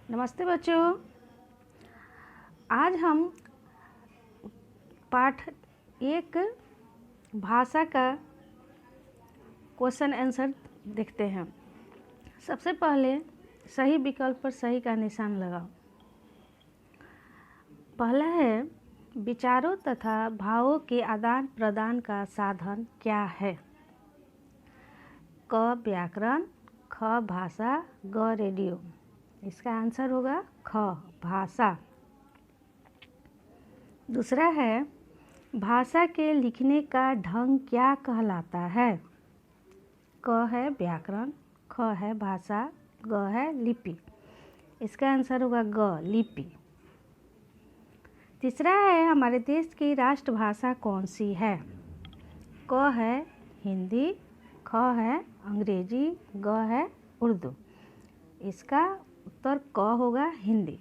नमस्ते बच्चों। आज हम पाठ 1 भाषा का क्वेश्चन आंसर देखते हैं। सबसे पहले सही विकल्प पर सही का निशान लगाओ। पहला है, विचारों तथा भावों के आदान प्रदान का साधन क्या है? क व्याकरण, ख भाषा, ग रेडियो। इसका आंसर होगा ख भाषा। दूसरा है, भाषा के लिखने का ढंग क्या कहलाता है? क है व्याकरण, ख है भाषा, ग है लिपि। इसका आंसर होगा ग लिपि। तीसरा है, हमारे देश की राष्ट्रभाषा कौन सी है? क है हिंदी, ख है अंग्रेजी, ग है उर्दू। इसका उत्तर क होगा हिंदी।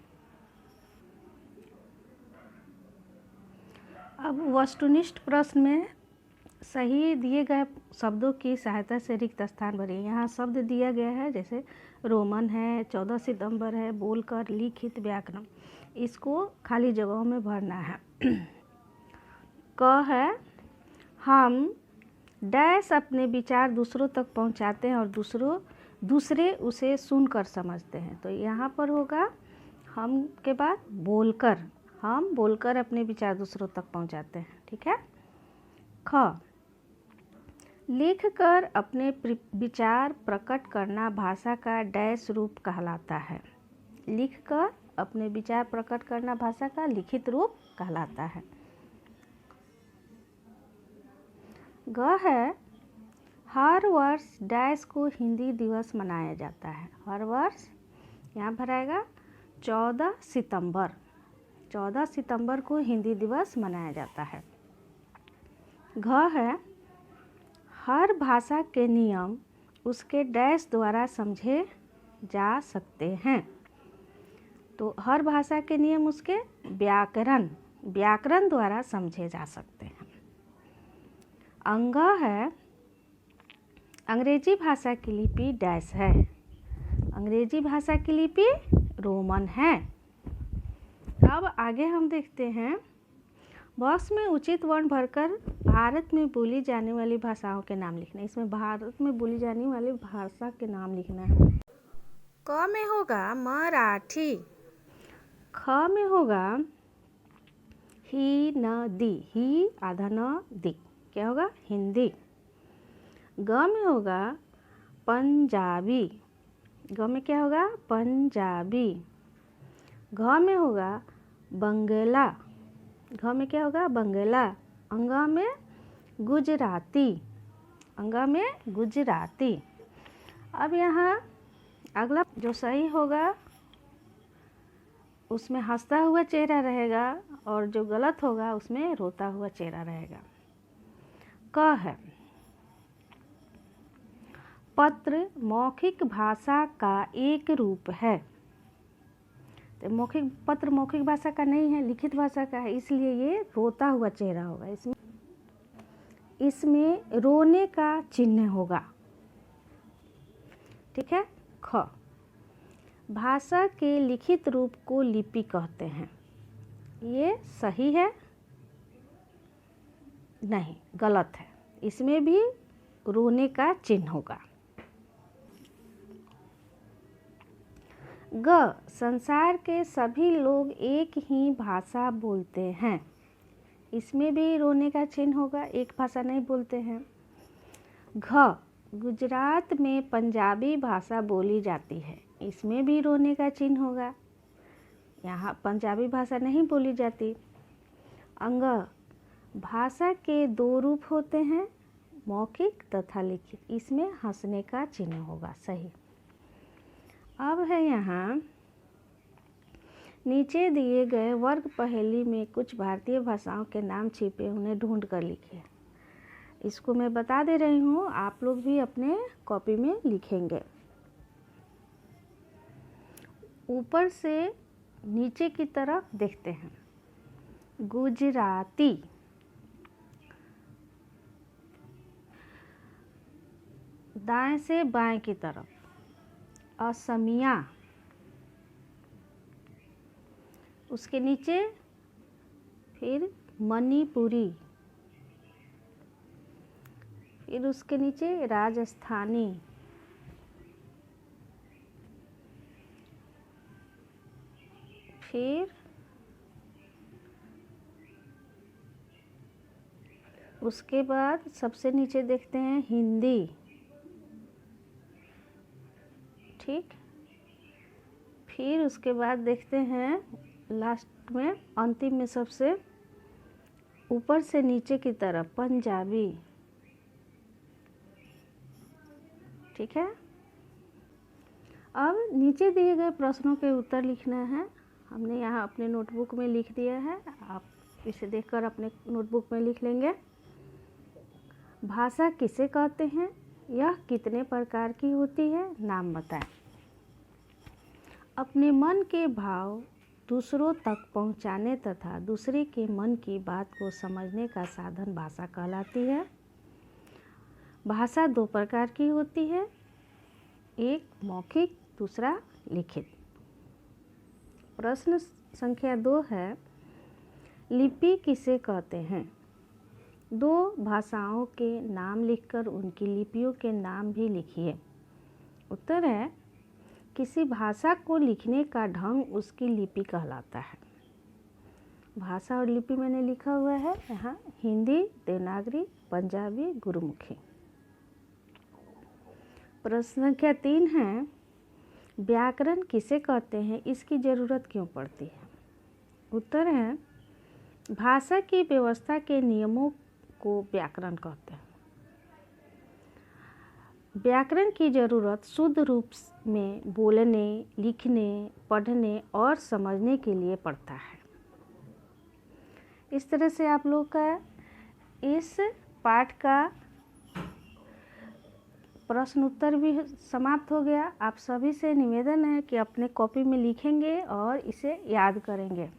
अब वस्तुनिष्ठ प्रश्न में सही दिए गए शब्दों की सहायता से रिक्त स्थान भरिए। यहाँ शब्द दिया गया है, जैसे रोमन है, 14 सितंबर है, बोलकर, लिखित, व्याकरण। इसको खाली जगहों में भरना है। क है, हम डैश अपने विचार दूसरों तक पहुँचाते हैं और दूसरे उसे सुनकर समझते हैं। तो यहाँ पर होगा हम के बाद बोलकर, हम बोलकर अपने विचार दूसरों तक पहुँचाते हैं। ठीक है। ख, लिखकर अपने विचार प्रकट करना भाषा का डैश रूप कहलाता है। लिखकर अपने विचार प्रकट करना भाषा का लिखित रूप कहलाता है। ग है, हर वर्ष डैश को हिंदी दिवस मनाया जाता है। हर वर्ष यहाँ भराएगा 14 सितंबर। 14 सितंबर को हिंदी दिवस मनाया जाता है। घ है, हर भाषा के नियम उसके डैश द्वारा समझे जा सकते हैं। तो हर भाषा के नियम उसके व्याकरण द्वारा समझे जा सकते हैं। अंग है, अंग्रेजी भाषा की लिपि डैश है। अंग्रेजी भाषा की लिपि रोमन है। अब आगे हम देखते हैं, बॉक्स में उचित वर्ण भरकर भारत में बोली जाने वाली भाषाओं के नाम लिखना। इसमें भारत में बोली जाने वाली भाषा के नाम लिखना है। क में होगा मराठी, ख में होगा ही न दी, ही आधा न दी, क्या होगा हिंदी। ग में होगा पंजाबी, ग में क्या होगा पंजाबी। घ में होगा बंगला, घ में क्या होगा बंगला। अंगा में गुजराती, अंगा में गुजराती। अब यहाँ अगला जो सही होगा उसमें हंसता हुआ चेहरा रहेगा और जो गलत होगा उसमें रोता हुआ चेहरा रहेगा। क है, पत्र मौखिक भाषा का एक रूप है। तो पत्र मौखिक भाषा का नहीं है, लिखित भाषा का है, इसलिए ये रोता हुआ चेहरा होगा। इसमें रोने का चिन्ह होगा। ठीक है। ख, भाषा के लिखित रूप को लिपि कहते हैं। ये सही है? नहीं, गलत है। इसमें भी रोने का चिन्ह होगा। ग, संसार के सभी लोग एक ही भाषा बोलते हैं। इसमें भी रोने का चिन्ह होगा, एक भाषा नहीं बोलते हैं। घ, गुजरात में पंजाबी भाषा बोली जाती है। इसमें भी रोने का चिन्ह होगा, यहाँ पंजाबी भाषा नहीं बोली जाती। अंग, भाषा के 2 रूप होते हैं, मौखिक तथा लिखित। इसमें हंसने का चिन्ह होगा, सही। अब है यहाँ नीचे दिए गए वर्ग पहेली में कुछ भारतीय भाषाओं के नाम छिपे, उन्हें ढूंढ कर लिखिए। इसको मैं बता दे रही हूँ, आप लोग भी अपने कॉपी में लिखेंगे। ऊपर से नीचे की तरफ देखते हैं। गुजराती, दाएं से बाएं की तरफ असमिया, उसके नीचे फिर मणिपुरी, फिर उसके नीचे राजस्थानी, फिर उसके बाद सबसे नीचे देखते हैं हिंदी, ठीक। फिर उसके बाद देखते हैं लास्ट में, अंतिम में सबसे ऊपर से नीचे की तरफ पंजाबी, ठीक है। अब नीचे दिए गए प्रश्नों के उत्तर लिखना है। हमने यहाँ अपने नोटबुक में लिख दिया है, आप इसे देखकर अपने नोटबुक में लिख लेंगे। भाषा किसे कहते हैं, यह कितने प्रकार की होती है, नाम बताएं। अपने मन के भाव दूसरों तक पहुंचाने तथा दूसरे के मन की बात को समझने का साधन भाषा कहलाती है। भाषा दो प्रकार की होती है, एक मौखिक, दूसरा लिखित। प्रश्न संख्या 2 है, लिपि किसे कहते हैं। दो भाषाओं के नाम लिखकर उनकी लिपियों के नाम भी लिखिए। उत्तर है, किसी भाषा को लिखने का ढंग उसकी लिपि कहलाता है। भाषा और लिपि मैंने लिखा हुआ है यहाँ, हिंदी, देवनागरी, पंजाबी, गुरुमुखी। प्रश्न संख्या 3 है, व्याकरण किसे कहते हैं, इसकी ज़रूरत क्यों पड़ती है। उत्तर है, भाषा की व्यवस्था के नियमों को व्याकरण कहते हैं। व्याकरण की ज़रूरत शुद्ध रूप में बोलने, लिखने, पढ़ने और समझने के लिए पड़ता है। इस तरह से आप लोग का इस पाठ का प्रश्न उत्तर भी समाप्त हो गया। आप सभी से निवेदन है कि अपने कॉपी में लिखेंगे और इसे याद करेंगे।